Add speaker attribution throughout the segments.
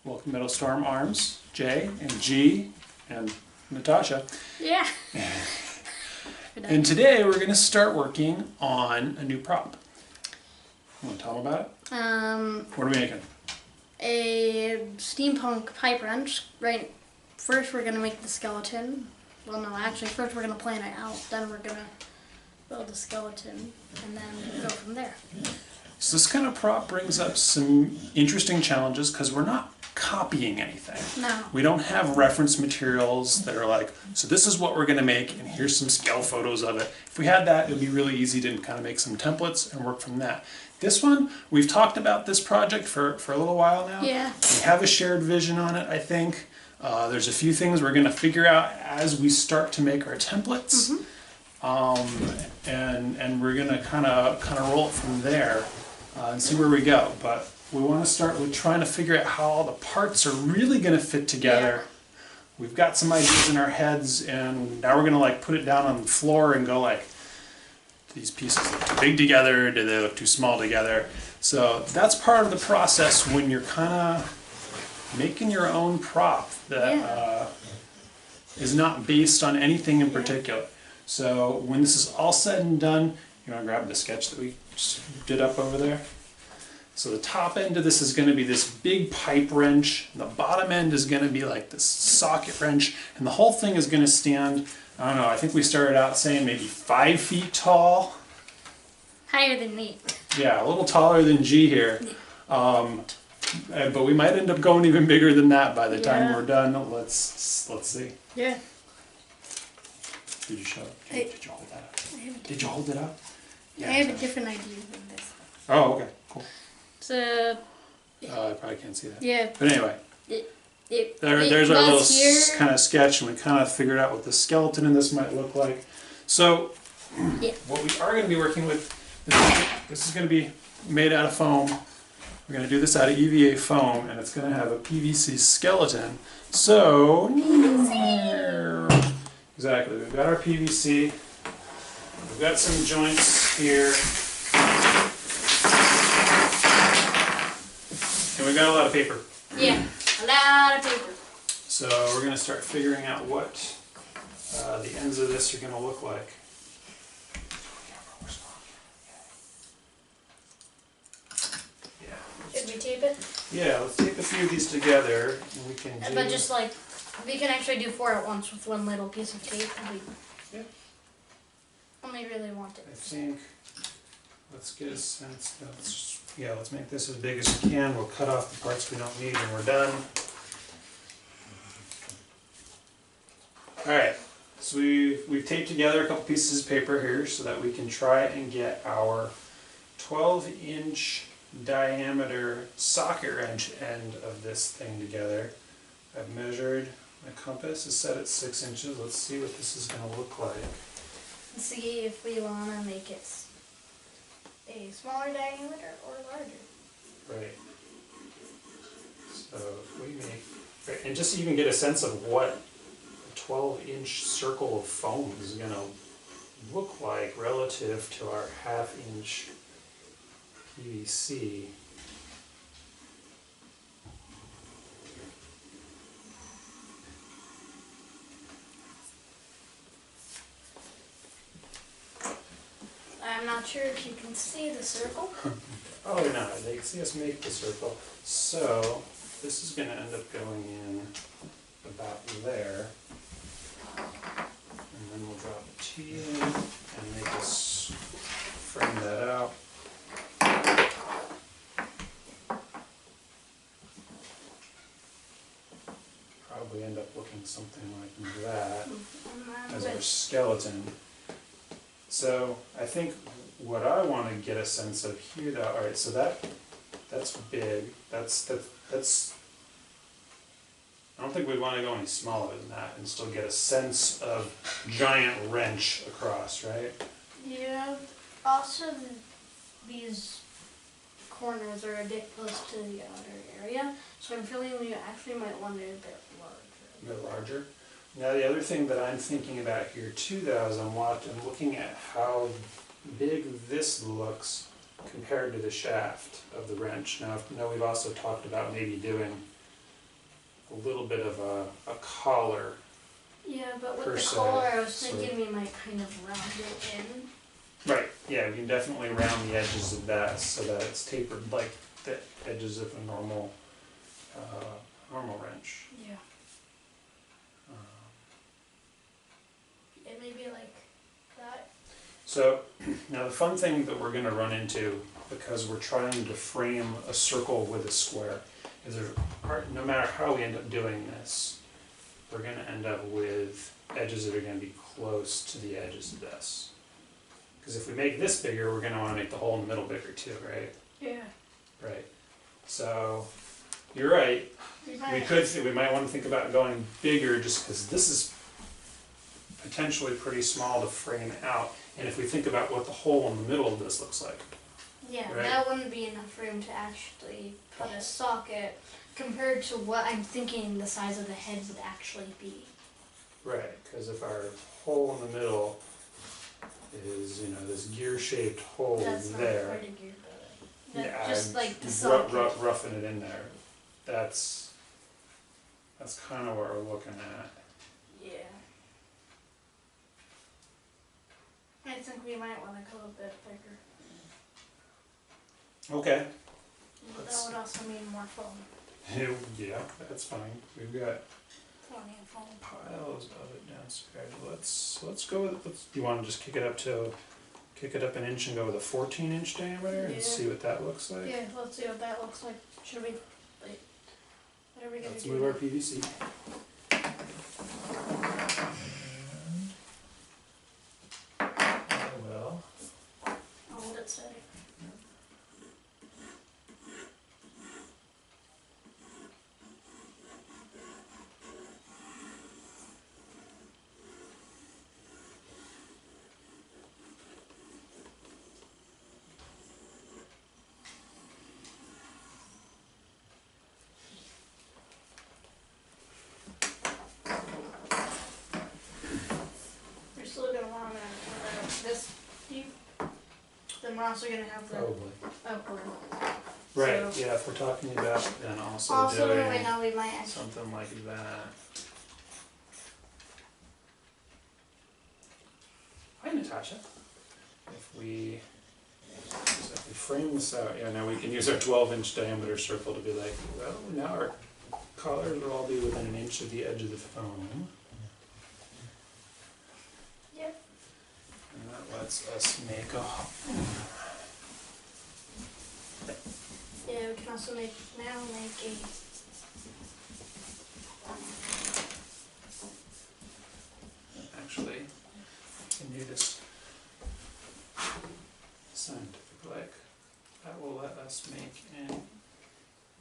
Speaker 1: Welcome Metal Storm Arms, Jay and G and Natasha.
Speaker 2: Yeah.
Speaker 1: And today we're going to start working on a new prop. You want to tell them about it? What are we making?
Speaker 2: A steampunk pipe wrench. Right. First we're going to make the skeleton. Well, no, actually, first we're going to plan it out. Then we're going to build the skeleton and then go from there.
Speaker 1: So this kind of prop brings up some interesting challenges because we're not copying anything.
Speaker 2: No.
Speaker 1: We don't have reference materials that are like, so this is what we're going to make and here's some scale photos of it. If we had that, it would be really easy to kind of make some templates and work from that. This one, we've talked about this project for a little while now.
Speaker 2: Yeah.
Speaker 1: We have a shared vision on it, I think. There's a few things we're going to figure out as we start to make our templates. And we're going to kind of roll it from there and see where we go. But we want to start with trying to figure out how all the parts are really going to fit together. Yeah. We've got some ideas in our heads, and now we're going to like put it down on the floor and go like, these pieces look too big together, do they look too small together? So that's part of the process when you're kind of making your own prop that is not based on anything in particular. So when this is all said and done, you want to grab the sketch that we just did up over there? So the top end of this is going to be this big pipe wrench, and the bottom end is going to be like this socket wrench, and the whole thing is going to stand, I don't know, I think we started out saying maybe 5 feet tall.
Speaker 2: Higher than me.
Speaker 1: Yeah, a little taller than G here. But we might end up going even bigger than that by the time we're done. Let's see.
Speaker 2: Yeah.
Speaker 1: Did you show it? Did you hold that up? Did you hold it up? Yeah,
Speaker 2: I have a different idea than this.
Speaker 1: Oh, okay, cool.
Speaker 2: So.
Speaker 1: I probably can't see that.
Speaker 2: Yeah.
Speaker 1: But anyway. There's our little kind of sketch, and we kind of figured out what the skeleton in this might look like. So, what we are going to be working with, this is going to be made out of foam. We're going to do this out of EVA foam, and it's going to have a PVC skeleton. So, exactly, we've got our PVC, we've got some joints here, and we've got a lot of paper.
Speaker 2: Yeah, a lot of paper.
Speaker 1: So we're going to start figuring out what the ends of this are going to look like.
Speaker 2: Should we tape it?
Speaker 1: Yeah, let's tape a few of these together, and we can do...
Speaker 2: But just like, we can actually do 4 at once with one little piece of tape.
Speaker 1: Yeah.
Speaker 2: Only really want it.
Speaker 1: I think, let's get a sense, let's make this as big as we can. We'll cut off the parts we don't need when we're done. Alright, so we've taped together a couple pieces of paper here so that we can try and get our 12-inch diameter socket wrench end of this thing together. I've measured, my compass is set at 6 inches. Let's see what this is going to look like.
Speaker 2: Let's see if we want to make it a smaller diameter or larger.
Speaker 1: Right. So if we make, and just so you can get a sense of what a 12-inch circle of foam is going to look like relative to our 1/2 inch PVC.
Speaker 2: I'm not sure if you can see the circle.
Speaker 1: Probably not. They can see us make the circle. So this is going to end up going in about there. And then we'll drop a T in and make us frame that out. Probably end up looking something like that as our skeleton. So I think what I want to get a sense of here, though, all right, so that's big. That's. I don't think we'd want to go any smaller than that and still get a sense of giant wrench across, right?
Speaker 2: Yeah. Also, these corners are a bit close to the outer area, so I'm feeling we actually might want it a bit larger.
Speaker 1: A bit larger. Now the other thing that I'm thinking about here too, though, is I'm looking at how big this looks compared to the shaft of the wrench. Now, I know we've also talked about maybe doing a little bit of a collar.
Speaker 2: Yeah, but with
Speaker 1: Per
Speaker 2: the
Speaker 1: se,
Speaker 2: collar, I was
Speaker 1: so-
Speaker 2: thinking we might kind of round it in.
Speaker 1: Right, yeah, we can definitely round the edges of that so that it's tapered like the edges of a normal wrench.
Speaker 2: Yeah. It may be like that.
Speaker 1: So now the fun thing that we're going to run into, because we're trying to frame a circle with a square, is no matter how we end up doing this, we're going to end up with edges that are going to be close to the edges of this. Because if we make this bigger, we're going to want to make the hole in the middle bigger too, right?
Speaker 2: Yeah.
Speaker 1: Right. So you're right. We might want to think about going bigger just because this is potentially pretty small to frame out. And if we think about what the hole in the middle of this looks like.
Speaker 2: Yeah,
Speaker 1: Right.
Speaker 2: that wouldn't be enough room to actually put a socket compared to what I'm thinking the size of the head would actually be.
Speaker 1: Right, because if our hole in the middle is, this gear-shaped hole
Speaker 2: That's not
Speaker 1: there.
Speaker 2: quite a gear, but
Speaker 1: Yeah,
Speaker 2: just like the
Speaker 1: ru-
Speaker 2: socket.
Speaker 1: roughing it in there. That's kind of what we're looking at.
Speaker 2: Yeah. I think we might want to go a bit bigger.
Speaker 1: Okay.
Speaker 2: But that would also mean more foam.
Speaker 1: Yeah, that's fine. We've got
Speaker 2: Plenty of foam.
Speaker 1: piles of it downstairs. Let's go with. Do you want to just kick it up an inch and go with a 14-inch diameter and
Speaker 2: Yeah.
Speaker 1: see what that looks like?
Speaker 2: Yeah, let's see what that looks like. Should we? Wait. What are we gonna
Speaker 1: Let's
Speaker 2: do?
Speaker 1: move our
Speaker 2: now?
Speaker 1: PVC. Well,
Speaker 2: Hold it steady. We're still gonna want this deep. Then we're also gonna have the
Speaker 1: probably.
Speaker 2: upward.
Speaker 1: Right.
Speaker 2: So-
Speaker 1: Yeah. If we're talking about then also
Speaker 2: Also,
Speaker 1: doing
Speaker 2: right now we might actually.
Speaker 1: something like that. Hi, Natasha. If we frame this out, yeah, now we can use our 12-inch diameter circle to be like, well, now our collars will all be within an inch of the edge of the foam.
Speaker 2: Yep.
Speaker 1: And that lets us make a
Speaker 2: Yeah, we can also make a.
Speaker 1: actually can do this scientific like. That will let us make an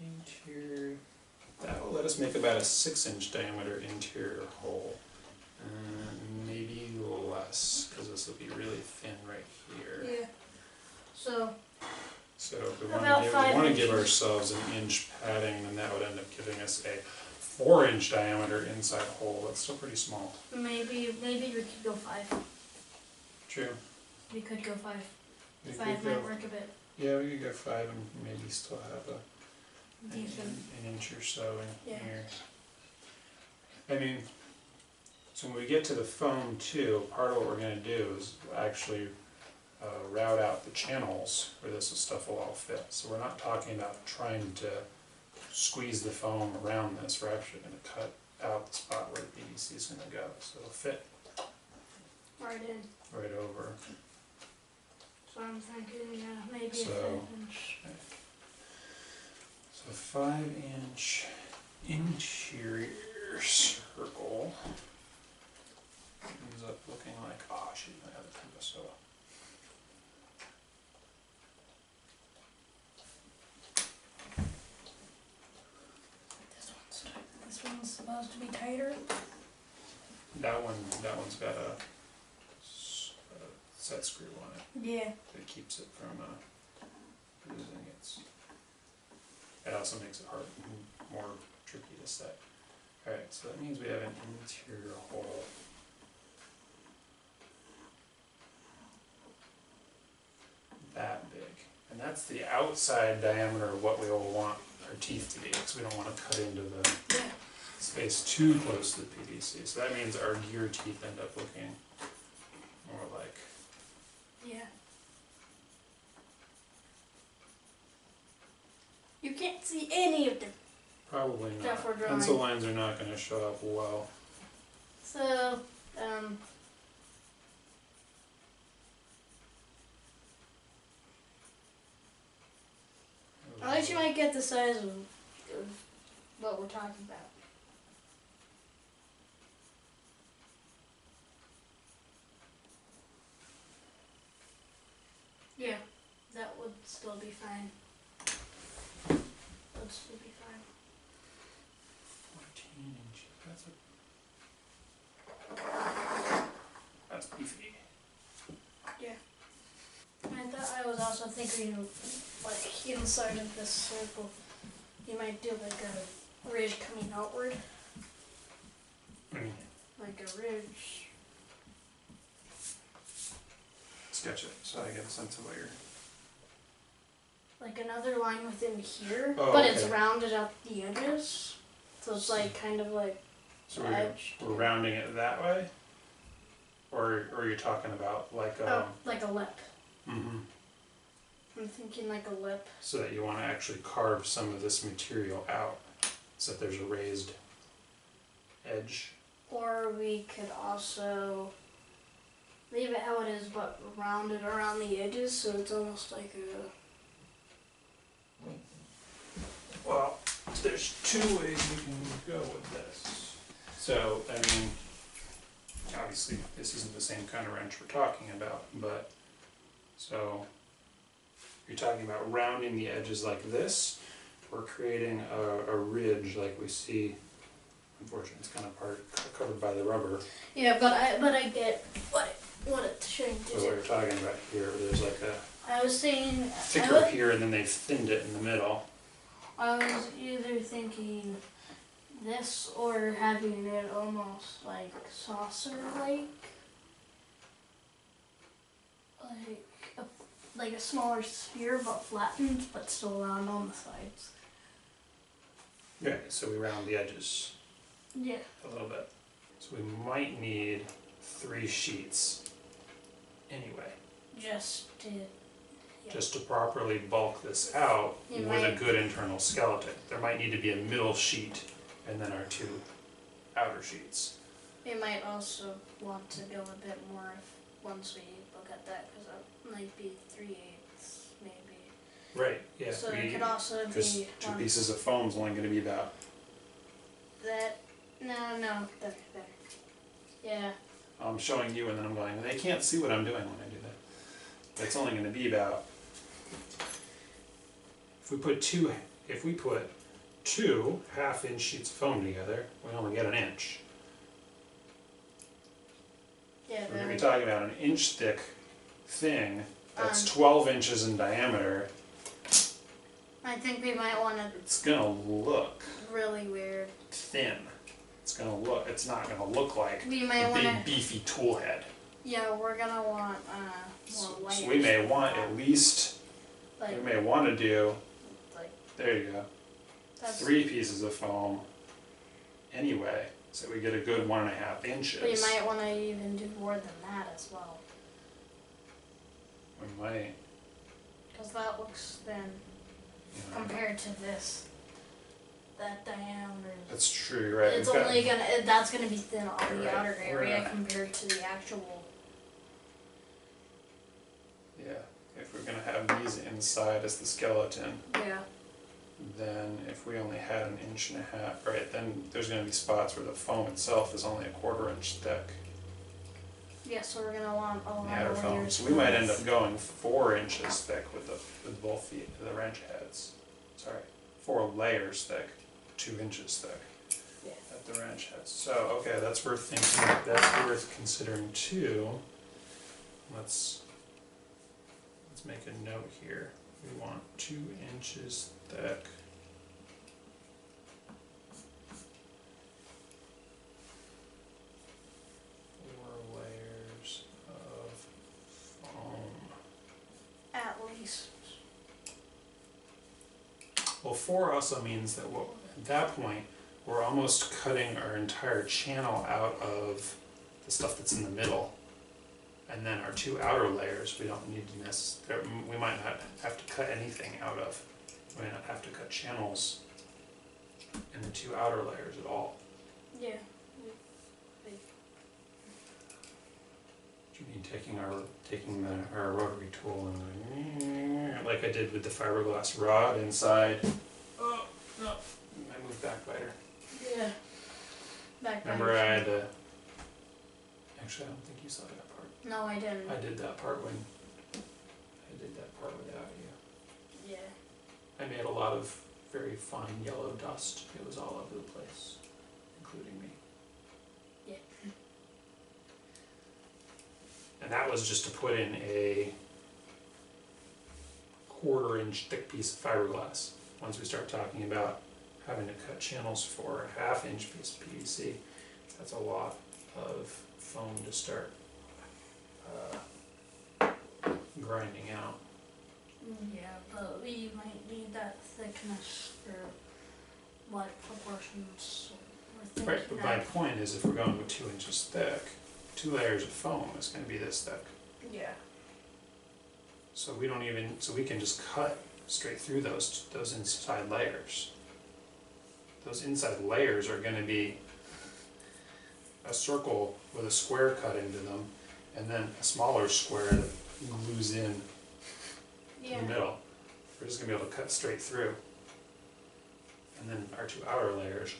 Speaker 1: interior. That will let us make about a 6-inch diameter interior hole. Maybe less, because this will be really thin right here.
Speaker 2: Yeah. So.
Speaker 1: So if we
Speaker 2: About 5
Speaker 1: want to give
Speaker 2: inches.
Speaker 1: ourselves an inch padding, then that would end up giving us a 4-inch diameter inside hole. That's still pretty small.
Speaker 2: Maybe we could go 5.
Speaker 1: True.
Speaker 2: We could go 5.
Speaker 1: We
Speaker 2: 5
Speaker 1: could
Speaker 2: might
Speaker 1: go,
Speaker 2: work a bit
Speaker 1: yeah, we could go 5 and maybe still have an
Speaker 2: decent.
Speaker 1: inch or so in
Speaker 2: Yeah.
Speaker 1: here. I mean, so when we get to the foam too, part of what we're going to do is actually route out the channels where this stuff will all fit. So we're not talking about trying to squeeze the foam around this. We're actually going to cut out the spot where the PVC is going to go. So it'll fit
Speaker 2: Right in.
Speaker 1: right over.
Speaker 2: So I'm thinking, maybe
Speaker 1: So-
Speaker 2: a 5-inch.
Speaker 1: So 5-inch interior circle ends up looking like, oh shoot, I have a compass, so.
Speaker 2: This one's supposed to be tighter.
Speaker 1: That one's got a set screw on it
Speaker 2: Yeah.
Speaker 1: that keeps it from losing its. It also makes it hard, more tricky to set. Alright, so that means we have an interior hole. That big. And that's the outside diameter of what we will want our teeth to be, because we don't want to cut into the.
Speaker 2: Yeah.
Speaker 1: space too close to the PVC. So that means our gear teeth end up looking more like.
Speaker 2: Yeah. You can't see any of them.
Speaker 1: Probably
Speaker 2: Stuff we're
Speaker 1: not.
Speaker 2: drawing.
Speaker 1: Pencil lines are not going to show up well.
Speaker 2: So, at least you might get the size of what we're talking about. Yeah, that would still be fine. Would still be fine.
Speaker 1: 14 inches. That's beefy.
Speaker 2: Yeah. I thought I was also thinking, like, inside of this circle, you might do like a ridge coming outward. Like a ridge.
Speaker 1: Sketch it so I get a sense of what you're.
Speaker 2: Like another line within here,
Speaker 1: Oh,
Speaker 2: but
Speaker 1: okay.
Speaker 2: it's rounded up the edges. So it's like kind of like
Speaker 1: So
Speaker 2: edge.
Speaker 1: we're rounding it that way? Or you're talking about like
Speaker 2: like a lip.
Speaker 1: Mm-hmm.
Speaker 2: I'm thinking like a lip.
Speaker 1: So that you want to actually carve some of this material out so that there's a raised edge.
Speaker 2: Or we could also leave it how it is, but round it around the edges, so it's almost like a.
Speaker 1: Well, there's two ways we can go with this. So, I mean, obviously this isn't the same kind of wrench we're talking about, but so you're talking about rounding the edges like this, or creating a ridge like we see. Unfortunately, it's kind of covered by the rubber.
Speaker 2: Yeah, but I get what it's trying to
Speaker 1: So what
Speaker 2: do.
Speaker 1: you're talking about here, there's like a
Speaker 2: I was saying.
Speaker 1: thicker here, and then they've thinned it in the middle.
Speaker 2: I was either thinking this or having it almost like saucer-like. Like a smaller sphere but flattened, but still round on the sides.
Speaker 1: Yeah, so we round the edges
Speaker 2: Yeah.
Speaker 1: a little bit. So we might need 3 sheets anyway,
Speaker 2: Just to. Yeah.
Speaker 1: just to properly bulk this out
Speaker 2: You
Speaker 1: with a
Speaker 2: might-
Speaker 1: good internal skeleton. There might need to be a middle sheet and then our 2 outer sheets.
Speaker 2: We might also want to go a bit more once we look at that, because that might be 3/8 maybe.
Speaker 1: Right, yeah.
Speaker 2: So it could also
Speaker 1: Because
Speaker 2: be
Speaker 1: 2 pieces of foam is only going to be about.
Speaker 2: that. No, better. Yeah.
Speaker 1: I'm showing you and then I'm going, they can't see what I'm doing when I do that. It's only going to be about. If we put two 1/2-inch sheets of foam together, we only get 1 inch.
Speaker 2: Yeah.
Speaker 1: We're going to be talking about an 1-inch thick thing that's
Speaker 2: 'Inch.
Speaker 1: 12 inches in diameter.
Speaker 2: I think we might want to.
Speaker 1: It's going to look
Speaker 2: Really weird.
Speaker 1: thin. It's not going to look like
Speaker 2: We may
Speaker 1: a
Speaker 2: want to.
Speaker 1: big beefy tool head.
Speaker 2: Yeah, we're gonna want more
Speaker 1: So
Speaker 2: white.
Speaker 1: we may want at least,
Speaker 2: like
Speaker 1: we may want to do,
Speaker 2: like
Speaker 1: there you go,
Speaker 2: that's.
Speaker 1: 3 pieces of foam anyway, so we get a good 1.5 inches.
Speaker 2: We might want to even do more than that as well,
Speaker 1: We might,
Speaker 2: because that looks thin
Speaker 1: you know,
Speaker 2: compared to this. That diameter.
Speaker 1: that's true, right?
Speaker 2: It's
Speaker 1: We've got-
Speaker 2: only that's gonna be thin on the
Speaker 1: Right,
Speaker 2: outer area
Speaker 1: right.
Speaker 2: compared to the actual.
Speaker 1: Yeah, if we're going to have these inside as the skeleton,
Speaker 2: Yeah.
Speaker 1: then if we only had 1.5 inches, right, then there's going to be spots where the foam itself is only 1/4 inch thick.
Speaker 2: Yeah, so we're gonna want a
Speaker 1: The
Speaker 2: lot
Speaker 1: outer
Speaker 2: of
Speaker 1: foam.
Speaker 2: layers.
Speaker 1: So we might end up going 4 inches thick with both the wrench heads. Sorry, 4 layers thick, 2 inches thick
Speaker 2: Yeah.
Speaker 1: at the wrench heads. So okay, that's worth thinking. That's worth considering too. Let's make a note here. We want 2 inches thick.
Speaker 2: At least.
Speaker 1: Well, 4 also means that at that point, we're almost cutting our entire channel out of the stuff that's in the middle. And then our two outer layers, we don't need to necessarily, we might not have to cut anything out of. We might not have to cut channels in the two outer layers at all.
Speaker 2: Yeah.
Speaker 1: Do you mean taking our rotary tool and like I did with the fiberglass rod inside? Oh no, I moved backbiter.
Speaker 2: Yeah. Backbiter.
Speaker 1: Remember I had to. Actually, I don't think you saw that part.
Speaker 2: No, I didn't.
Speaker 1: I did that part without you.
Speaker 2: Yeah.
Speaker 1: I made a lot of very fine yellow dust. It was all over the place, including me.
Speaker 2: Yeah.
Speaker 1: And that was just to put in a 1/4-inch thick piece of fiberglass. Once we start talking about having to cut channels for a 1/2-inch piece of PVC, that's a lot of foam to start grinding out.
Speaker 2: Yeah, but we might need that thickness for what proportions we're thinking.
Speaker 1: Right, but my point is if we're going with 2 inches thick, 2 layers of foam is going to be this thick.
Speaker 2: Yeah.
Speaker 1: So we can just cut straight through those inside layers. Those inside layers are going to be a circle with a square cut into them, and then a smaller square that glues in
Speaker 2: Yeah.
Speaker 1: the middle. We're just going to be able to cut straight through. And then our two outer layers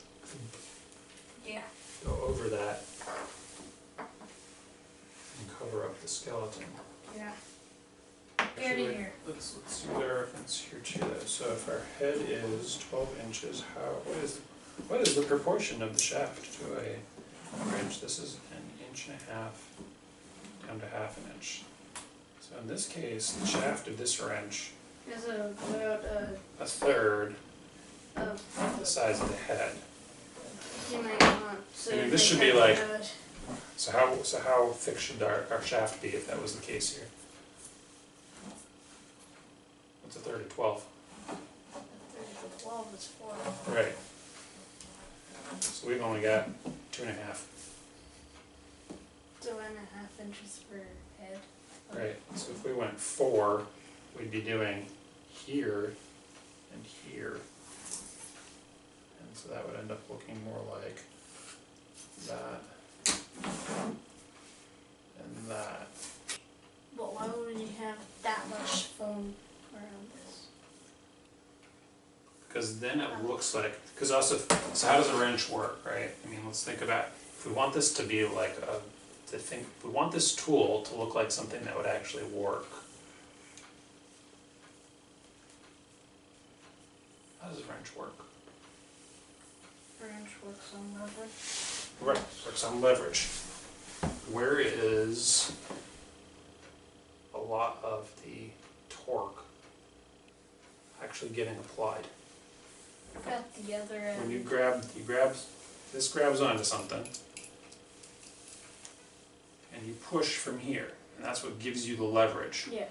Speaker 2: Yeah.
Speaker 1: go over that and cover up the skeleton.
Speaker 2: Yeah.
Speaker 1: Actually,
Speaker 2: Here.
Speaker 1: let's see what our reference here too though. So if our head is 12 inches, what is the proportion of the shaft to a wrench? This is 1.5 inches down to 1/2 inch. So in this case, the shaft of this wrench
Speaker 2: Is about
Speaker 1: a third
Speaker 2: of
Speaker 1: the size of the head.
Speaker 2: you might want to.
Speaker 1: I mean, this should be like. So how thick should our shaft be if that was the case here? What's a third of 12?
Speaker 2: 12 is 4.
Speaker 1: Right. So we've only got 2.5.
Speaker 2: 2.5 inches per head.
Speaker 1: Right. So if we went 4, we'd be doing here and here. And so that would end up looking more like that and that.
Speaker 2: But why would you have that much foam around this?
Speaker 1: Because then it looks like, because also, so how does a wrench work, right? I mean, let's think about, if we want this to be like if we want this tool to look like something that would actually work. How does a wrench work?
Speaker 2: Wrench works on leverage.
Speaker 1: Right, works on leverage. Where is a lot of the torque actually getting applied?
Speaker 2: At the other end.
Speaker 1: When this grabs onto something, and you push from here, and that's what gives you the leverage.
Speaker 2: Yeah.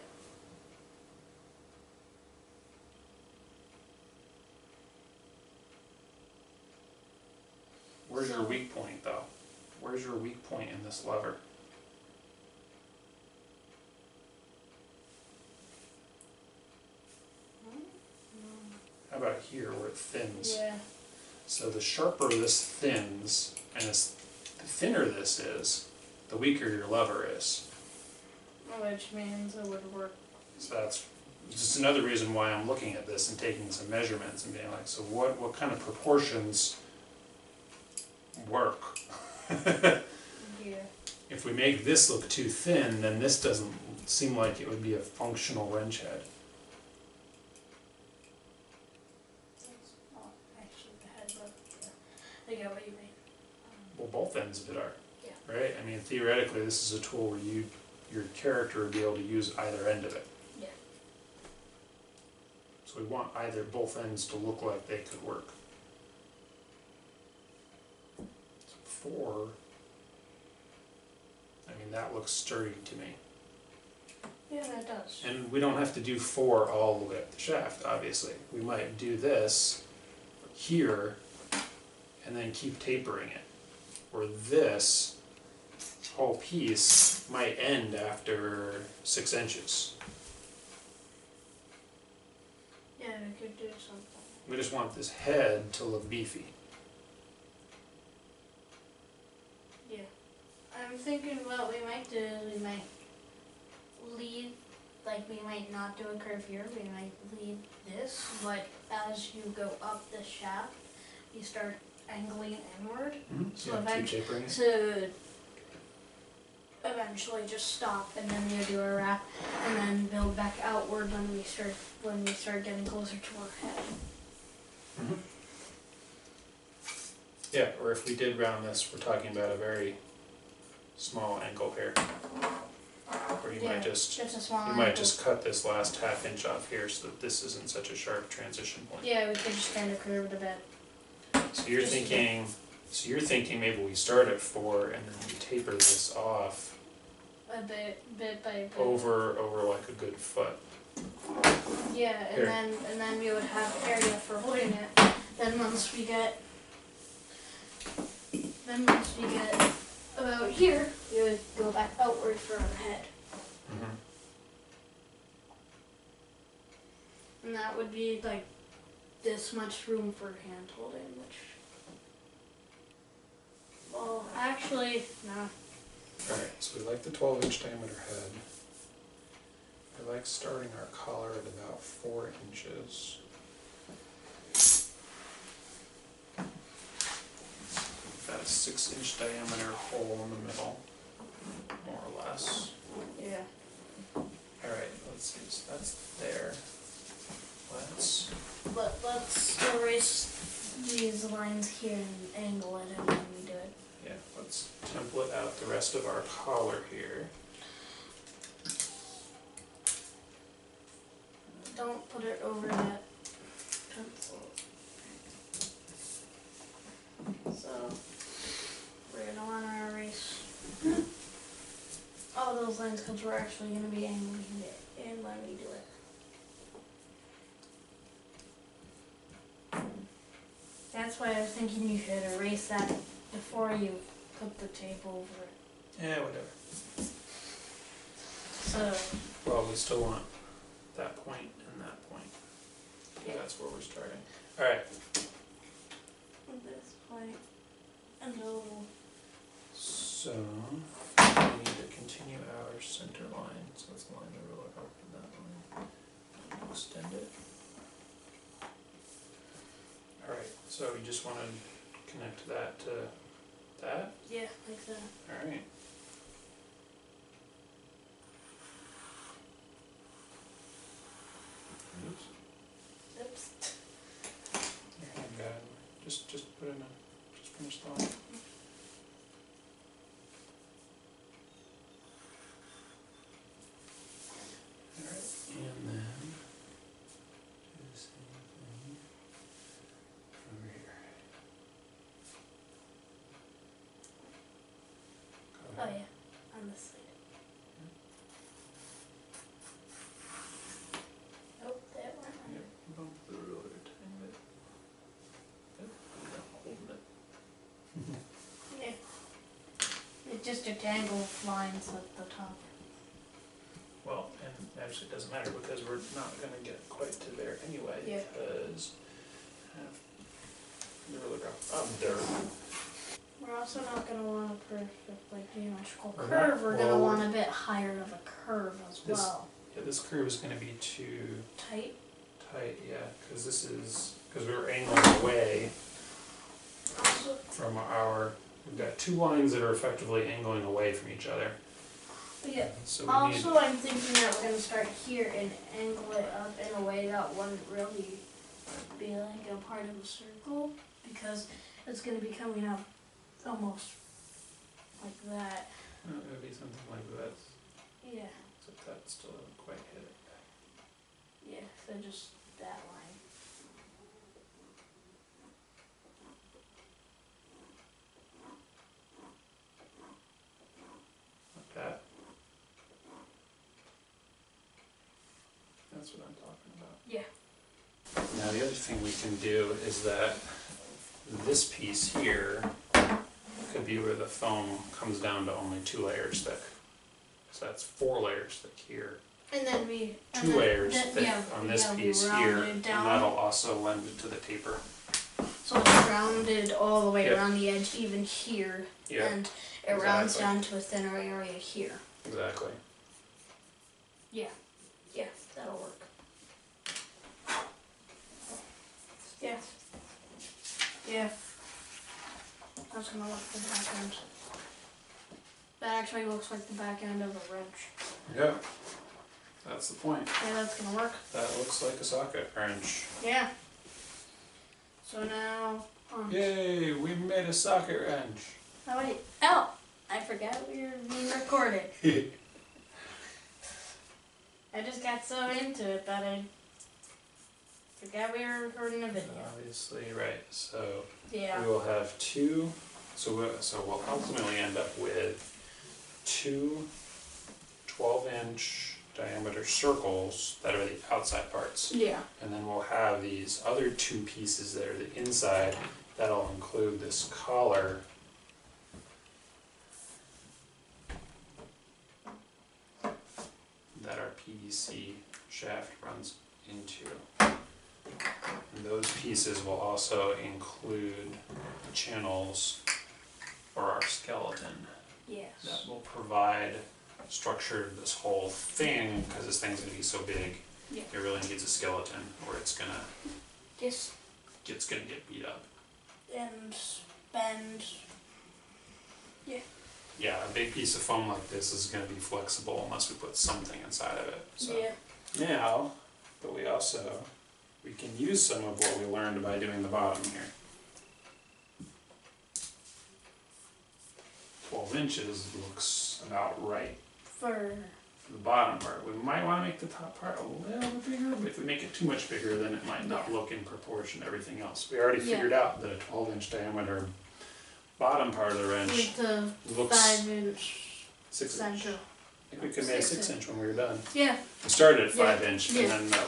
Speaker 1: Where's your weak point, though? Where's your weak point in this lever? How about here, where it thins?
Speaker 2: Yeah.
Speaker 1: So the sharper this thins, and the thinner this is, the weaker your lever is.
Speaker 2: Which means it would work.
Speaker 1: So that's just another reason why I'm looking at this and taking some measurements and being like, so what kind of proportions work?
Speaker 2: Yeah.
Speaker 1: If we make this look too thin, then this doesn't seem like it would be a functional wrench head.
Speaker 2: Well, actually, the head look. Yeah. I get what you mean.
Speaker 1: Well, both ends of it are.
Speaker 2: Yeah.
Speaker 1: Right? I mean, theoretically, this is a tool where your character would be able to use either end of it.
Speaker 2: Yeah.
Speaker 1: So we want both ends to look like they could work. So 4, I mean, that looks sturdy to me.
Speaker 2: Yeah, that does.
Speaker 1: And we don't have to do 4 all the way up the shaft, obviously. We might do this here, and then keep tapering it. Where this whole piece might end after 6 inches.
Speaker 2: Yeah, we could do something.
Speaker 1: We just want this head to look beefy.
Speaker 2: Yeah. I'm thinking what we might do is we might lead, like we might not do a curve here, we might lead this, but as you go up the shaft, you start angling inward. So to eventually just stop, and then you do a wrap, and then build back outward when we start getting closer to our head.
Speaker 1: Mm-hmm. Yeah, or if we did round this, we're talking about a very small angle here. Or you might just
Speaker 2: a small
Speaker 1: just cut this last ½ inch off here so that this isn't such a sharp transition point.
Speaker 2: Yeah, we could just kind of curve it a bit.
Speaker 1: So you're thinking maybe we start at 4 and then we taper this off
Speaker 2: a bit by bit.
Speaker 1: over like a good foot.
Speaker 2: Yeah, and then we would have area for holding it. Then once we get about here, we would go back outward for our head.
Speaker 1: Mm-hmm.
Speaker 2: And that would be like this much room for hand holding, which, well, actually, no.
Speaker 1: Alright, so we like the 12-inch diameter head. I like starting our collar at about 4 inches. Got a 6-inch diameter hole in the middle, more or less.
Speaker 2: Yeah.
Speaker 1: Alright, let's see, so that's there.
Speaker 2: Let's erase these lines here and angle it and then we do it.
Speaker 1: Yeah, let's template out the rest of our collar here.
Speaker 2: Don't put it over that pencil. So we're gonna want to erase all those lines because we're actually gonna be angling it and when we do it. That's why I was thinking you should erase that before you put the tape over it.
Speaker 1: Yeah, whatever.
Speaker 2: So.
Speaker 1: Well, we still want that point and that point.
Speaker 2: Yeah.
Speaker 1: That's where we're starting. Alright.
Speaker 2: This point and a little.
Speaker 1: So, we need to continue our center line. So let's line the ruler up with that line. Extend it. Alright, so you just want to connect that to that?
Speaker 2: Yeah, like that.
Speaker 1: Alright. Oops.
Speaker 2: Oops.
Speaker 1: Your hand got in. Just put in a, just finish the line. Alright, and then do the same thing over here. Go
Speaker 2: Oh
Speaker 1: ahead.
Speaker 2: yeah, on this side. Oh, that one.
Speaker 1: Yep, bump the ruler a tiny bit. Yep, I'm not holding it.
Speaker 2: Yeah. It's just a tangle lines at the top.
Speaker 1: Well, and actually it doesn't matter because we're not going to get quite to there anyway.
Speaker 2: Yeah.
Speaker 1: Because the ruler go up there.
Speaker 2: We're also not going to want a perfect, like, geometrical
Speaker 1: We're
Speaker 2: curve.
Speaker 1: not-
Speaker 2: We're going to
Speaker 1: well,
Speaker 2: want a bit higher of a curve as
Speaker 1: This-
Speaker 2: well.
Speaker 1: Yeah, this curve is going to be too
Speaker 2: Tight.
Speaker 1: tight, yeah, because we were angling away
Speaker 2: Also,
Speaker 1: from we've got two lines that are effectively angling away from each other.
Speaker 2: yeah.
Speaker 1: So we
Speaker 2: Also,
Speaker 1: need,
Speaker 2: I'm thinking that we're going to start here and angle it up in a way that wouldn't really be like a part of a circle because it's going to be coming up almost like that.
Speaker 1: it would be something like that,
Speaker 2: Yeah.
Speaker 1: except that still doesn't quite hit it.
Speaker 2: Yeah, so just that line.
Speaker 1: Like that. That's what I'm talking about.
Speaker 2: Yeah.
Speaker 1: Now the other thing we can do is that this piece here could be where the foam comes down to only 2 layers thick. So that's 4 layers thick here.
Speaker 2: And then we...
Speaker 1: 2 layers thick on this piece here, and that'll also lend it to the taper.
Speaker 2: So it's rounded all the way
Speaker 1: Yep.
Speaker 2: around the edge, even here,
Speaker 1: Yep,
Speaker 2: and it rounds
Speaker 1: exactly.
Speaker 2: down to a thinner area here.
Speaker 1: Exactly.
Speaker 2: Yeah, that'll work. Yeah. That's gonna look the back end. That actually looks like the back end of a wrench.
Speaker 1: Yeah, that's the point.
Speaker 2: Yeah, that's gonna work.
Speaker 1: That looks like a socket wrench.
Speaker 2: Yeah. So now,
Speaker 1: Yay, we made a socket wrench.
Speaker 2: oh wait, I forgot we were being recorded. I just got so into it that I forgot we were recording a video.
Speaker 1: Obviously, right. So
Speaker 2: Yeah.
Speaker 1: we will have 2. So we'll ultimately end up with 2 12-inch diameter circles that are the outside parts.
Speaker 2: Yeah.
Speaker 1: And then we'll have these other 2 pieces that are the inside. That'll include this collar. That our PVC shaft runs into. And those pieces will also include the channels for our skeleton.
Speaker 2: Yes.
Speaker 1: That will provide structure to this whole thing, because this thing's going to be so big.
Speaker 2: Yeah.
Speaker 1: It really needs a skeleton, or it's gonna
Speaker 2: Just
Speaker 1: get beat up.
Speaker 2: and bend.
Speaker 1: Yeah, a big piece of foam like this is going to be flexible unless we put something inside of it. So
Speaker 2: Yeah.
Speaker 1: now, but we can use some of what we learned by doing the bottom here. 12 inches looks about right
Speaker 2: For
Speaker 1: for the bottom part. We might want to make the top part a little bit bigger, but if we make it too much bigger, then it might not look in proportion to everything else. We already figured out that a 12-inch diameter bottom part of the wrench
Speaker 2: with the
Speaker 1: looks
Speaker 2: 5-inch
Speaker 1: 6-inch.
Speaker 2: center.
Speaker 1: I think we could make a 6-inch when we were done.
Speaker 2: Yeah.
Speaker 1: We started at
Speaker 2: Yeah.
Speaker 1: 5-inch,
Speaker 2: Yeah.
Speaker 1: and then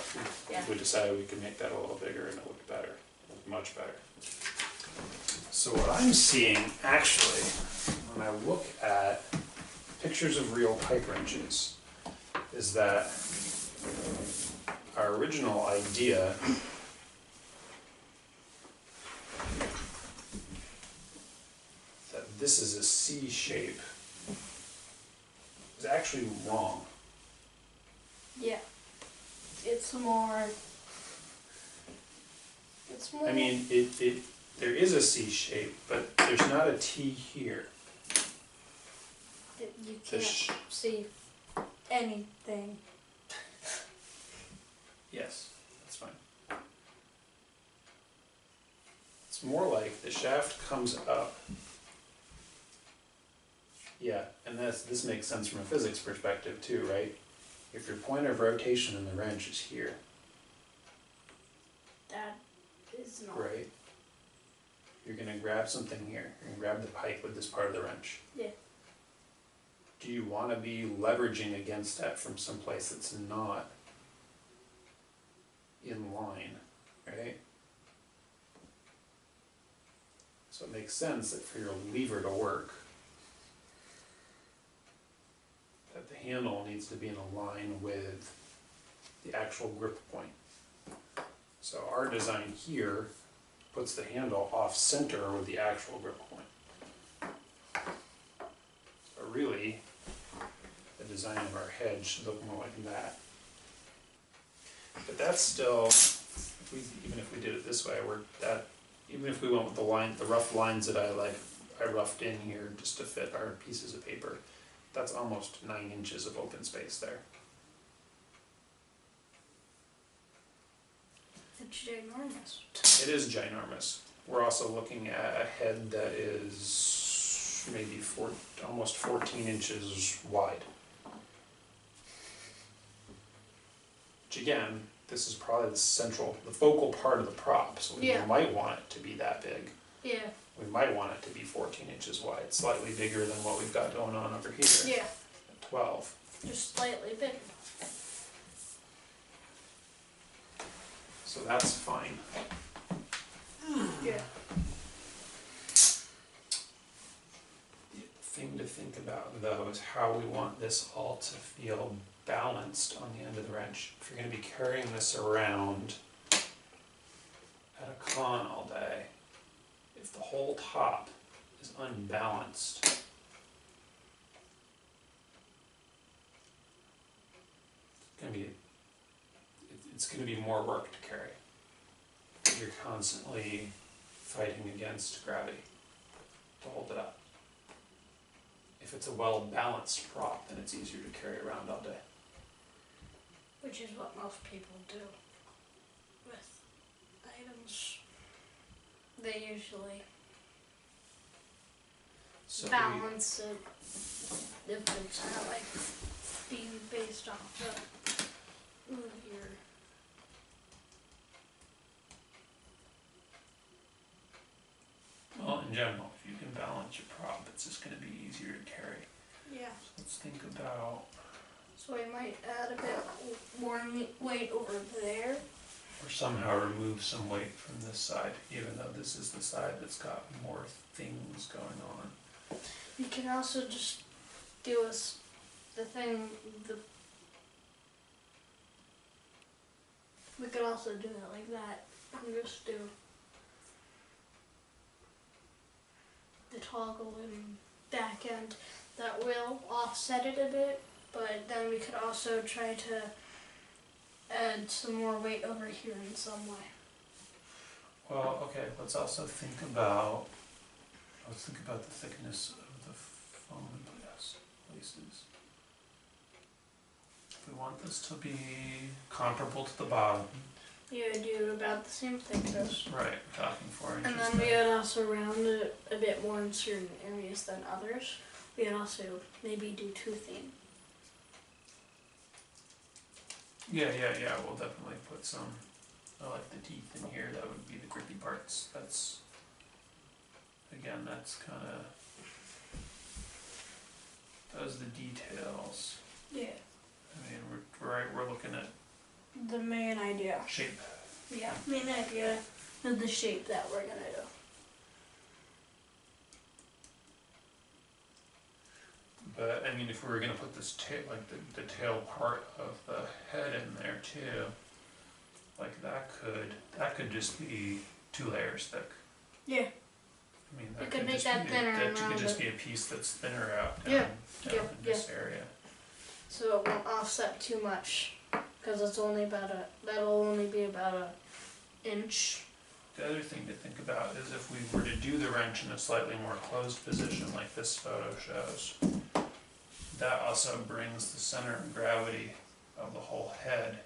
Speaker 2: Yeah.
Speaker 1: we decided we could make that a little bigger, and it looked better, much better. So what I'm seeing, actually, when I look at pictures of real pipe wrenches, is that our original idea that this is a C shape is actually wrong.
Speaker 2: Yeah. It's more.
Speaker 1: I mean, there is a C shape, but there's not a T here.
Speaker 2: You
Speaker 1: The
Speaker 2: can't see anything.
Speaker 1: Yes, that's fine. It's more like the shaft comes up. Yeah, and this makes sense from a physics perspective too, right? If your point of rotation in the wrench is here,
Speaker 2: That is not.
Speaker 1: right? You're gonna grab something here. You're gonna grab the pipe with this part of the wrench.
Speaker 2: Yeah.
Speaker 1: Do you want to be leveraging against that from someplace that's not in line, right? So it makes sense that for your lever to work, that the handle needs to be in a line with the actual grip point. So our design here puts the handle off center with the actual grip point. But really, the design of our head should look more like that. But that's still, even if we did it this way, even if we went with the rough lines that I roughed in here just to fit our pieces of paper, that's almost 9 inches of open space there.
Speaker 2: It's ginormous.
Speaker 1: It is ginormous. We're also looking at a head that is maybe almost 14 inches wide. Which again, this is probably the focal part of the prop, so we might want it to be that big.
Speaker 2: Yeah.
Speaker 1: We might want it to be 14 inches wide, slightly bigger than what we've got going on over here.
Speaker 2: Yeah.
Speaker 1: At 12.
Speaker 2: Just slightly bigger.
Speaker 1: So that's fine.
Speaker 2: Yeah.
Speaker 1: think about though is how we want this all to feel balanced on the end of the wrench. If you're going to be carrying this around at a con all day, if the whole top is unbalanced, it's going to be more work to carry. You're constantly fighting against gravity to hold it up. If it's a well-balanced prop, then it's easier to carry around all day.
Speaker 2: Which is what most people do with items. They usually balance it if it's not like being based off the your
Speaker 1: well, in general, if you can balance your prop, it's just going to be easier to carry.
Speaker 2: yeah.
Speaker 1: So let's think about,
Speaker 2: So we might add a bit more weight over there.
Speaker 1: or somehow remove some weight from this side, even though this is the side that's got more things going on.
Speaker 2: You can also just do we could also do it like that and just do the toggle and back end. That will offset it a bit, but then we could also try to add some more weight over here in some way.
Speaker 1: Well, okay, let's also think about, the thickness of the foam in places. If we want this to be comparable to the bottom.
Speaker 2: You would do about the same thickness.
Speaker 1: Right, we're talking 4 inches.
Speaker 2: And then we would also round it a bit more in certain areas than others. We would also maybe do toothing.
Speaker 1: Yeah, we'll definitely put some, I like the teeth in here, that would be the grippy parts. That's kind of, those are the details.
Speaker 2: Yeah.
Speaker 1: I mean, we're looking at
Speaker 2: The main idea.
Speaker 1: shape.
Speaker 2: Yeah, main idea of the shape that we're gonna do.
Speaker 1: But I mean, if we were gonna put this tail, like the tail part of the head in there too, like that could just be 2 layers thick.
Speaker 2: Yeah.
Speaker 1: I mean,
Speaker 2: You could make that thinner
Speaker 1: that
Speaker 2: around
Speaker 1: could just
Speaker 2: it.
Speaker 1: be a piece that's thinner out down,
Speaker 2: Yeah.
Speaker 1: down
Speaker 2: Yeah,
Speaker 1: in this area.
Speaker 2: So it won't offset too much, because it's only that'll only be about an inch.
Speaker 1: The other thing to think about is if we were to do the wrench in a slightly more closed position like this photo shows, that also brings the center of gravity of the whole head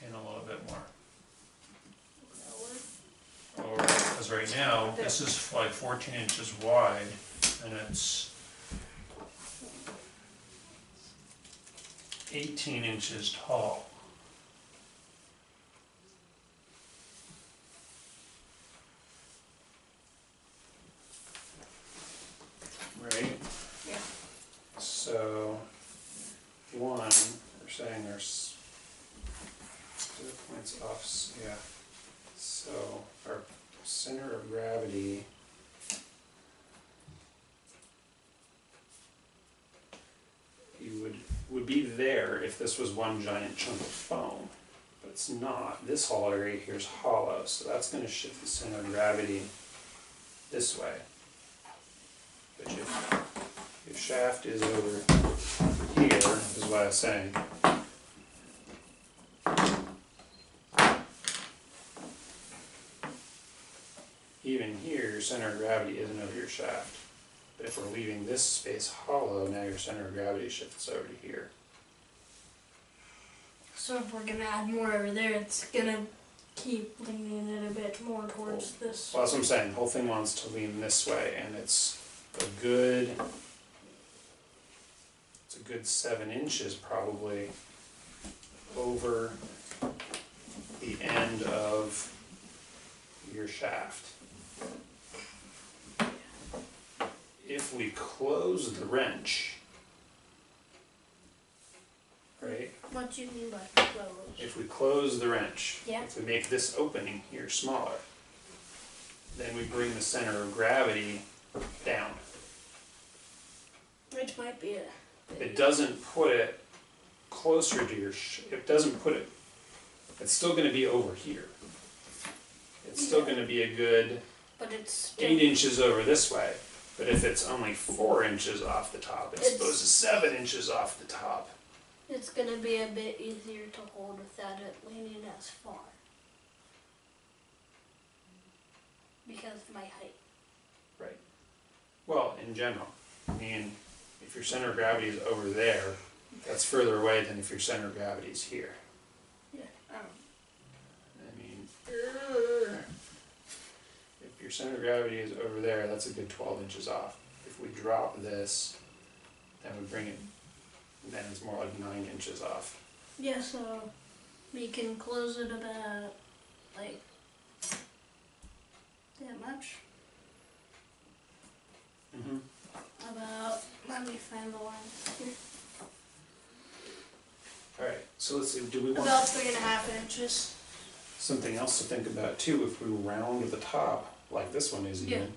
Speaker 1: in a little bit more. Or, because right now, this is like 14 inches wide, and it's 18 inches tall. Right?
Speaker 2: Yeah.
Speaker 1: So, one, we're saying there's 2 points off, yeah. So, our center of gravity would be there if this was one giant chunk of foam, but it's not. This hollow right here is hollow, so that's going to shift the center of gravity this way. But your shaft is over here, is what I was saying. Even here, your center of gravity isn't over your shaft. But if we're leaving this space hollow, now your center of gravity shifts over to here.
Speaker 2: So if we're gonna add more over there, it's gonna keep leaning it a bit more towards this.
Speaker 1: Well, that's what I'm saying. The whole thing wants to lean this way, and it's a good 7 inches probably over the end of your shaft. If we close the wrench, right?
Speaker 2: What do you mean by close?
Speaker 1: If we close the wrench,
Speaker 2: Yeah.
Speaker 1: if we make this opening here smaller, then we bring the center of gravity down.
Speaker 2: might be
Speaker 1: it doesn't put it closer to your, it doesn't put it, it's still going to be over here. It's still going to be a good
Speaker 2: but it's still,
Speaker 1: 8 inches over this way. But if it's only 4 inches off the top, as opposed to 7 inches off the top.
Speaker 2: it's going to be a bit easier to hold without it leaning as far. Because of my height.
Speaker 1: Right. Well, in general, I mean, if your center of gravity is over there, that's further away than if your center of gravity is here.
Speaker 2: Yeah.
Speaker 1: I mean, if your center of gravity is over there, that's a good 12 inches off. If we drop this, then we bring it, then it's more like 9 inches off.
Speaker 2: Yeah, so we can close it about, like, that much.
Speaker 1: Mm-hmm.
Speaker 2: About, let me find the line here.
Speaker 1: Alright, so let's see, do we want
Speaker 2: About 3.5 inches.
Speaker 1: something else to think about too? If we round the top, like this one is even,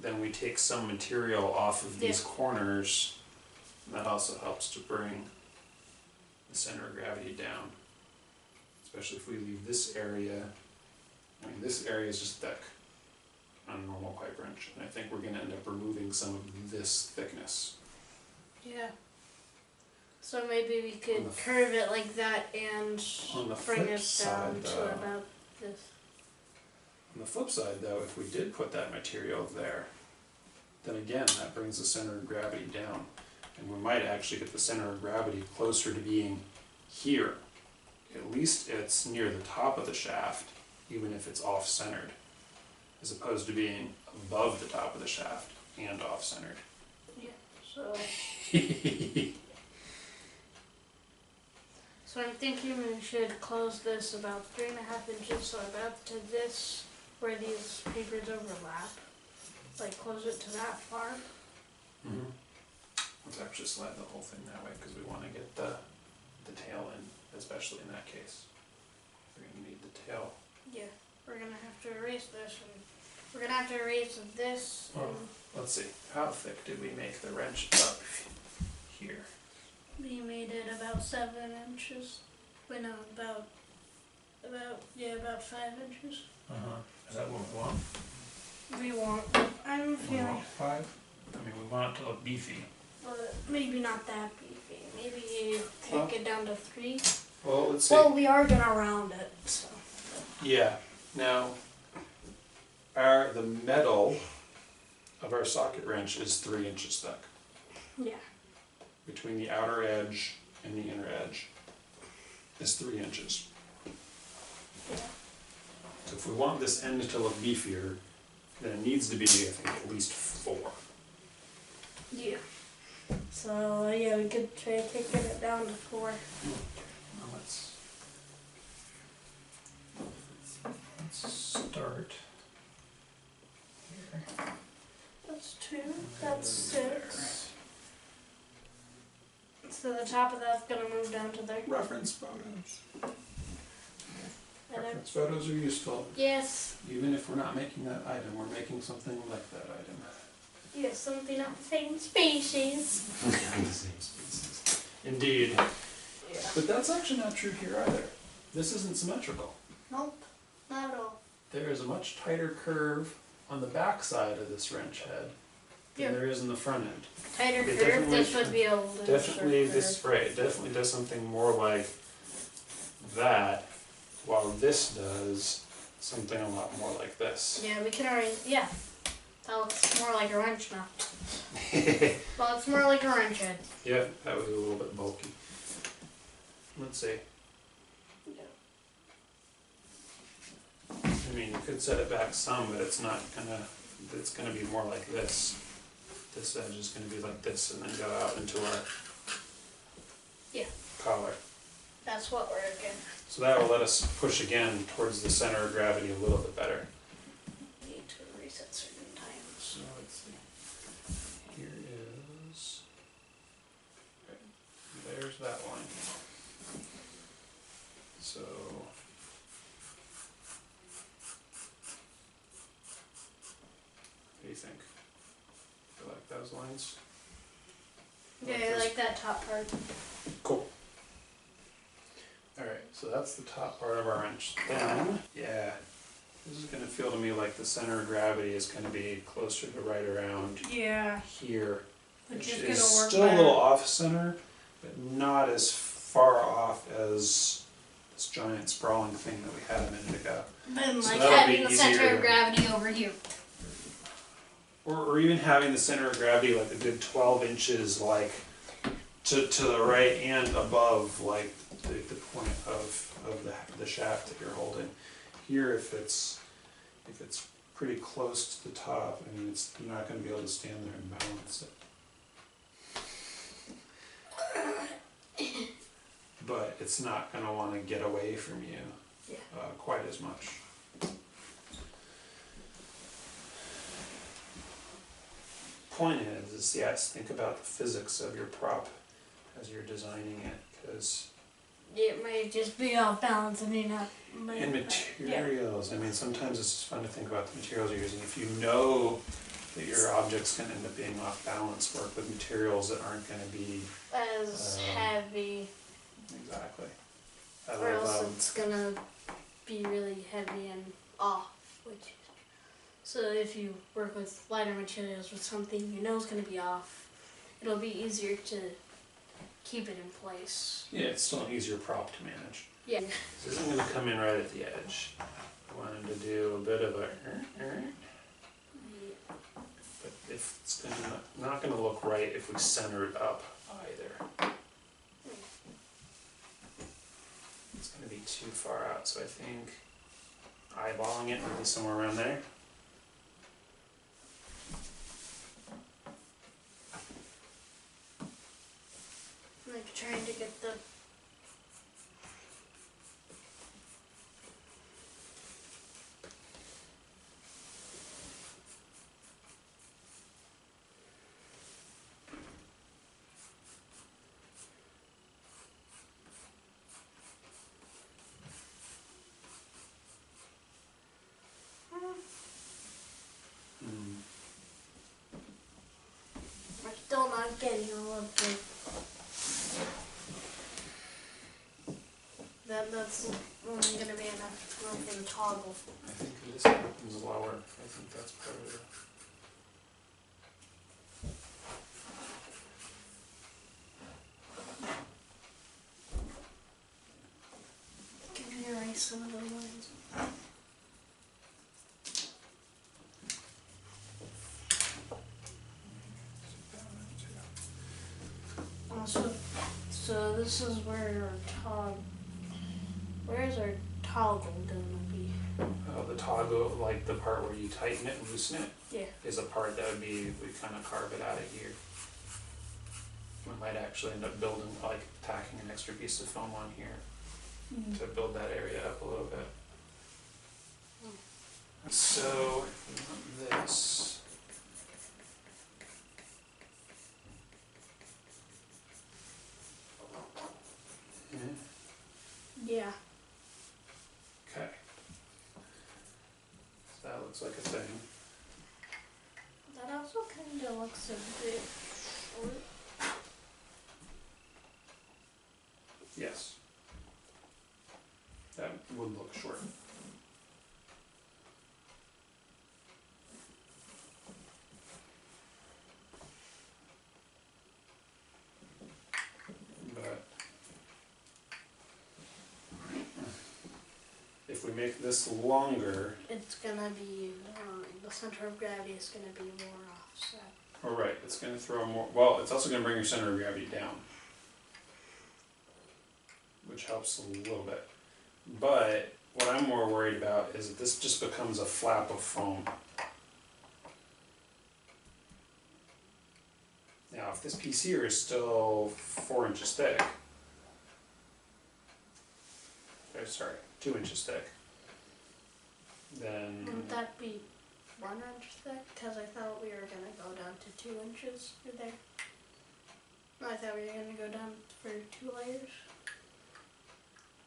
Speaker 1: then we take some material off of these corners. And that also helps to bring the center of gravity down. Especially if we leave this area, I mean this area is just thick on a normal pipe wrench. And I think we're going to end up removing some of this thickness.
Speaker 2: Yeah. So maybe we could curve it like that and
Speaker 1: On the
Speaker 2: bring
Speaker 1: flip
Speaker 2: it
Speaker 1: side,
Speaker 2: down to
Speaker 1: though,
Speaker 2: about this.
Speaker 1: on the flip side though, if we did put that material there, then again that brings the center of gravity down. And we might actually get the center of gravity closer to being here. At least it's near the top of the shaft, even if it's off-centered, as opposed to being above the top of the shaft and off-centered.
Speaker 2: Yeah, so... So I'm thinking we should close this about 3.5 inches, so about to this, where these papers overlap. Like close it to that far.
Speaker 1: Mm-hmm. Let's actually slide the whole thing that way because we want to get the tail in, especially in that case. We're going to need the tail.
Speaker 2: Yeah, we're going to have to erase this, and we're going to have to erase this.
Speaker 1: Oh, let's see, how thick did we make the wrench up here?
Speaker 2: We made it about 7 inches. Wait, no, about 5 inches.
Speaker 1: Is that what we want?
Speaker 2: We want, I'm feeling,
Speaker 1: 5? I mean, we want it to look beefy.
Speaker 2: maybe not that beefy. Maybe take it down to 3.
Speaker 1: Well, let's see.
Speaker 2: Well, we are gonna round it, so.
Speaker 1: Yeah. Now, the metal of our socket wrench is 3 inches thick.
Speaker 2: Yeah.
Speaker 1: Between the outer edge and the inner edge is 3 inches.
Speaker 2: Yeah.
Speaker 1: So if we want this end to look beefier, then it needs to be, I think, at least 4.
Speaker 2: Yeah. So yeah, we could try taking it down to 4.
Speaker 1: Well, let's start here.
Speaker 2: That's 2. That's 6. So the top of that's gonna move down to there.
Speaker 1: Reference photos.
Speaker 2: And
Speaker 1: Reference photos are useful.
Speaker 2: yes.
Speaker 1: Even if we're not making that item, we're making something like that item.
Speaker 2: Yes, something of the same species.
Speaker 1: The same species. Indeed.
Speaker 2: Yeah.
Speaker 1: But that's actually not true here either. This isn't symmetrical.
Speaker 2: Nope. Not at all.
Speaker 1: There is a much tighter curve on the back side of this wrench head than there is in the front end.
Speaker 2: Tighter
Speaker 1: It
Speaker 2: curve. This
Speaker 1: definitely-
Speaker 2: would be a looser
Speaker 1: Definitely
Speaker 2: curve.
Speaker 1: this, right, it definitely does something more like that, while this does something a lot more like this.
Speaker 2: Yeah, we can already. Yeah. That looks more like a wrench now. Well, it's more like a wrench head.
Speaker 1: Yeah, that was a little bit bulky. Let's see.
Speaker 2: Yeah.
Speaker 1: I mean, you could set it back some, but it's not gonna, it's gonna be more like this. This edge is gonna be like this and then go out into our collar.
Speaker 2: That's what we're again.
Speaker 1: So that will let us push again towards the center of gravity a little bit better.
Speaker 2: Need to reset certain times.
Speaker 1: So let's see. Here is, okay, there's that line. So what do you think? You like those lines?
Speaker 2: Yeah, I like that top part.
Speaker 1: Cool. Alright, so that's the top part of our wrench. Then, yeah, this is going to feel to me like the center of gravity is going to be closer to right around here.
Speaker 2: Which
Speaker 1: Which
Speaker 2: is
Speaker 1: is
Speaker 2: gonna work
Speaker 1: still a
Speaker 2: better.
Speaker 1: little off center, but not as far off as this giant sprawling thing that we had a minute ago.
Speaker 2: Then
Speaker 1: So
Speaker 2: like
Speaker 1: that'll
Speaker 2: having
Speaker 1: be
Speaker 2: the center
Speaker 1: easier.
Speaker 2: of gravity over here.
Speaker 1: Or even having the center of gravity like a good 12 inches like to the right and above like the point of the shaft that you're holding. Here if it's pretty close to the top, I mean you're not going to be able to stand there and balance it. But it's not going to want to get away from you quite as much. Point is yes, think about the physics of your prop as you're designing it, because
Speaker 2: It might just be off balance and
Speaker 1: in materials, I mean sometimes it's just fun to think about the materials you're using. If you know that your object's going to end up being off balance, work with materials that aren't going to be
Speaker 2: as heavy.
Speaker 1: exactly.
Speaker 2: Or else it's gonna be really heavy and off. So if you work with lighter materials with something you know is gonna be off, it'll be easier to keep it in place.
Speaker 1: Yeah, it's still an easier prop to manage.
Speaker 2: Yeah.
Speaker 1: This isn't going to come in right at the edge. I wanted to do a bit of a but if it's not going to look right if we center it up either. It's going to be too far out, so I think eyeballing it maybe somewhere around there.
Speaker 2: Like trying to get the we're still not getting all of the that's only gonna be enough room for the toggle.
Speaker 1: I think this happens lower. I think that's part of it.
Speaker 2: Can you erase some of the lines? Also, so this is where our where's our toggle gonna be?
Speaker 1: The toggle, like the part where you tighten it and loosen it,
Speaker 2: Yeah.
Speaker 1: is a part that would be, we kind of carve it out of here. We might actually end up building, like tacking an extra piece of foam on here to build that area up a little bit. So, this.
Speaker 2: Yeah.
Speaker 1: Okay. So that looks like a thing.
Speaker 2: That also kind of looks a bit short.
Speaker 1: Yes. That would look short. But if we make this longer,
Speaker 2: It's gonna be the center of gravity is gonna be more offset.
Speaker 1: oh right, it's going to throw more, well, it's also going to bring your center of gravity down, which helps a little bit. But what I'm more worried about is that this just becomes a flap of foam. Now, if this piece here is still 4 inches thick, sorry, 2 inches thick, then
Speaker 2: Wouldn't that be 1 inch thick? Because I thought we were gonna go down to 2 inches for there. No, I thought we were gonna go down for 2 layers.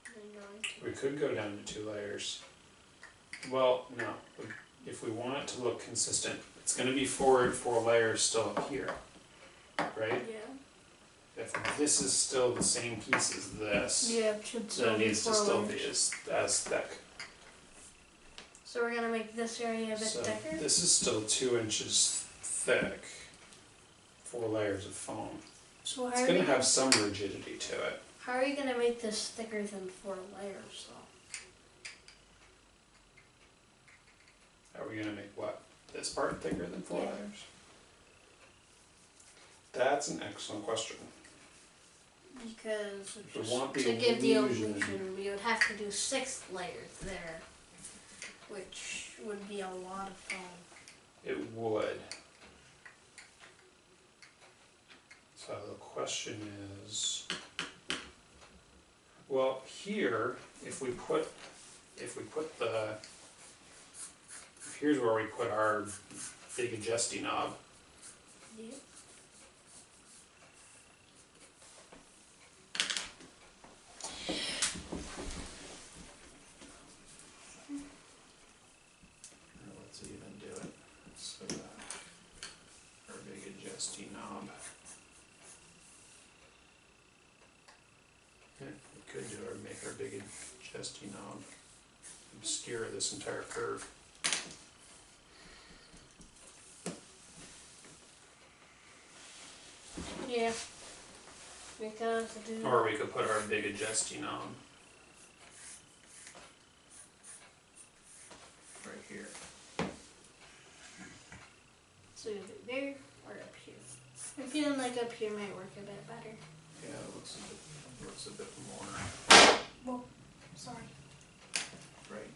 Speaker 2: And then going to
Speaker 1: we could go down to 2 layers. Well, no, if we want it to look consistent, it's going to be 4 layers still up here, right?
Speaker 2: yeah.
Speaker 1: if this is still the same piece as this,
Speaker 2: Yeah, it should
Speaker 1: then
Speaker 2: still
Speaker 1: it
Speaker 2: be
Speaker 1: needs to
Speaker 2: 4
Speaker 1: still
Speaker 2: layers.
Speaker 1: be as thick.
Speaker 2: So we're gonna make this area a bit
Speaker 1: So
Speaker 2: thicker?
Speaker 1: this is still 2 inches thick, 4 layers of foam.
Speaker 2: So
Speaker 1: It's going to have some rigidity to it.
Speaker 2: how are you gonna make this thicker than 4 layers though?
Speaker 1: Are we going to make what? This part thicker than 4
Speaker 2: Yeah.
Speaker 1: layers? That's an excellent question.
Speaker 2: Because
Speaker 1: If we want the
Speaker 2: to give the
Speaker 1: illusion.
Speaker 2: illusion, we would have to do 6 layers there, which would be a lot of foam.
Speaker 1: It would. So the question is, well, here, if we put the, here's where we put our big adjusting knob.
Speaker 2: Yep.
Speaker 1: Let's even do it. So our big adjusting knob. Yeah, we could do our make our big adjusting knob obscure this entire curve.
Speaker 2: Yeah. Because to do
Speaker 1: Or we could put our big adjusting knob right here.
Speaker 2: so either there or up here. I'm feeling like up here might work a bit better.
Speaker 1: Yeah, it looks a bit more
Speaker 2: Well, sorry.
Speaker 1: right.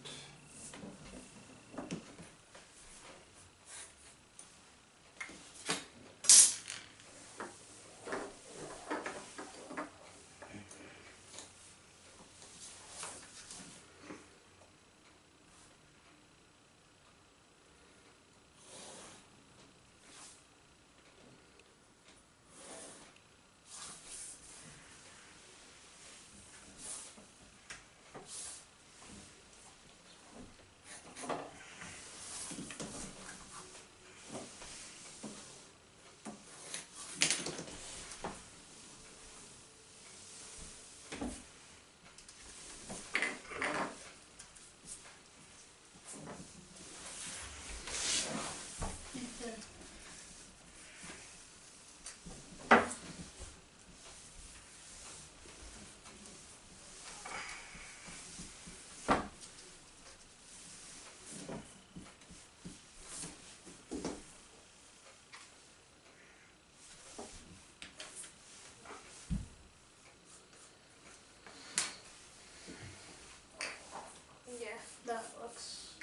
Speaker 2: Yeah, that looks.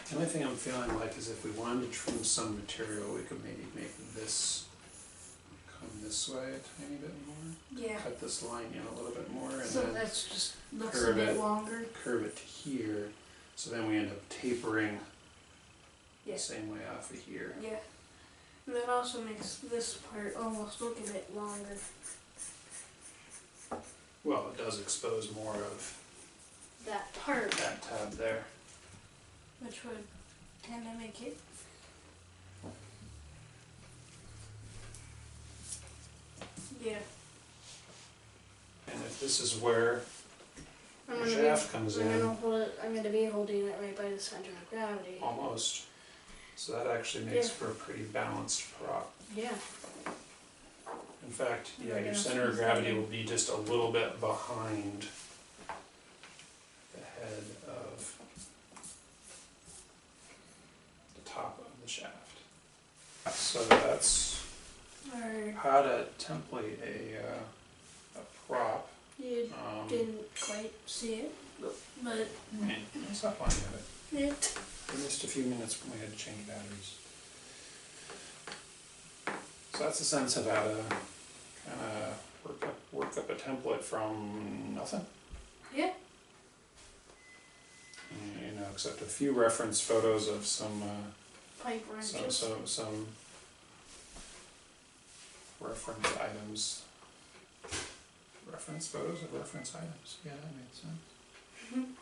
Speaker 1: The only thing I'm feeling like is if we wanted to trim some material, we could maybe make this come this way a tiny bit more.
Speaker 2: Yeah.
Speaker 1: Cut this line in a little bit more and
Speaker 2: So
Speaker 1: then
Speaker 2: that's just looks a
Speaker 1: curve
Speaker 2: bit
Speaker 1: it.
Speaker 2: longer.
Speaker 1: curve it to here. So then we end up tapering
Speaker 2: Yeah.
Speaker 1: the same way off of here.
Speaker 2: Yeah. And that also makes this part almost look a bit longer.
Speaker 1: Well, it does expose more of
Speaker 2: That part,
Speaker 1: that tab there.
Speaker 2: which would tend to make it. Yeah.
Speaker 1: And if this is where
Speaker 2: I'm
Speaker 1: the
Speaker 2: gonna
Speaker 1: shaft comes
Speaker 2: I'm
Speaker 1: in,
Speaker 2: gonna be holding it right by the center of gravity.
Speaker 1: almost. So that actually makes
Speaker 2: Yeah.
Speaker 1: for a pretty balanced prop.
Speaker 2: Yeah.
Speaker 1: In fact,
Speaker 2: And
Speaker 1: yeah,
Speaker 2: we're
Speaker 1: your
Speaker 2: gonna
Speaker 1: center of
Speaker 2: squeeze that
Speaker 1: gravity
Speaker 2: in.
Speaker 1: will be just a little bit behind the head of the top of the shaft. So that's
Speaker 2: Or
Speaker 1: how to template a prop.
Speaker 2: you didn't quite see it, but
Speaker 1: It's not fine of it.
Speaker 2: it.
Speaker 1: We missed a few minutes when we had to change batteries. So that's the sense of how to kind of work up a template from nothing.
Speaker 2: Yeah.
Speaker 1: You know, except a few reference photos of some
Speaker 2: Pipe wrenches.
Speaker 1: some reference items. Reference photos of reference items. Yeah, that made sense.